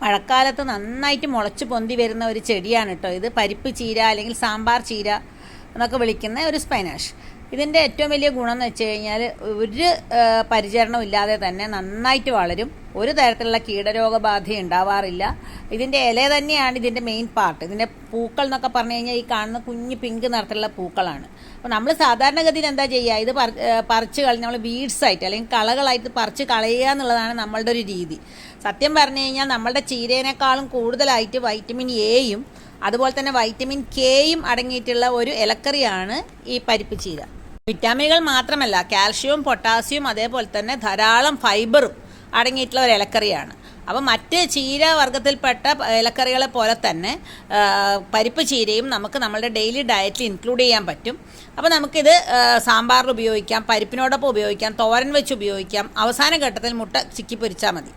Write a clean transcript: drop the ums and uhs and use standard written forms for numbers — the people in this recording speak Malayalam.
മഴക്കാലത്ത് നന്നായിട്ട് മുളച്ച് പൊന്തി വരുന്ന ഒരു ചെടിയാണ് കേട്ടോ ഇത്. പരിപ്പ് ചീര അല്ലെങ്കിൽ സാമ്പാർ ചീര എന്നൊക്കെ വിളിക്കുന്ന ഒരു സ്പൈനാഷ്. ഇതിൻ്റെ ഏറ്റവും വലിയ ഗുണം എന്ന് വെച്ച് കഴിഞ്ഞാൽ ഒരു പരിചരണവും ഇല്ലാതെ തന്നെ നന്നായിട്ട് വളരും. ഒരു തരത്തിലുള്ള കീടരോഗബാധ ഉണ്ടാവാറില്ല. ഇതിൻ്റെ ഇല തന്നെയാണ് ഇതിൻ്റെ മെയിൻ പാർട്ട്. ഇതിൻ്റെ പൂക്കൾ എന്നൊക്കെ പറഞ്ഞു കഴിഞ്ഞാൽ ഈ കാണുന്ന കുഞ്ഞ് പിങ്ക് നിറത്തിലുള്ള പൂക്കളാണ്. അപ്പോൾ നമ്മൾ സാധാരണഗതിയിൽ എന്താ ചെയ്യുക, ഇത് പറിച്ച് കളഞ്ഞ് നമ്മൾ വീഡ്സായിട്ട് അല്ലെങ്കിൽ കളകളായിട്ട് പറിച്ച് കളയുക എന്നുള്ളതാണ് നമ്മളുടെ ഒരു രീതി. സത്യം പറഞ്ഞു കഴിഞ്ഞാൽ നമ്മളുടെ ചീരേനേക്കാളും കൂടുതലായിട്ട് വൈറ്റമിൻ എയും അതുപോലെ തന്നെ വൈറ്റമിൻ കെയും അടങ്ങിയിട്ടുള്ള ഒരു ഇലക്കറിയാണ് ഈ പരിപ്പ് ചീര. വിറ്റാമിനുകൾ മാത്രമല്ല, കാൽഷ്യവും പൊട്ടാസ്യവും അതേപോലെ തന്നെ ധാരാളം ഫൈബറും അടങ്ങിയിട്ടുള്ള ഒരു ഇലക്കറിയാണ്. അപ്പോൾ മറ്റ് ചീര വർഗ്ഗത്തിൽപ്പെട്ട ഇലക്കറികളെ പോലെ തന്നെ പരിപ്പ് ചീരയും നമുക്ക് നമ്മുടെ ഡെയിലി ഡയറ്റിൽ ഇൻക്ലൂഡ് ചെയ്യാൻ പറ്റും. അപ്പോൾ നമുക്കിത് സാമ്പാറിൽ ഉപയോഗിക്കാം, പരിപ്പിനോടൊപ്പം ഉപയോഗിക്കാം, തോരൻ വെച്ച് ഉപയോഗിക്കാം. അവസാന ഘട്ടത്തിൽ മുട്ട ചിക്കി പൊരിച്ചാൽ മതി.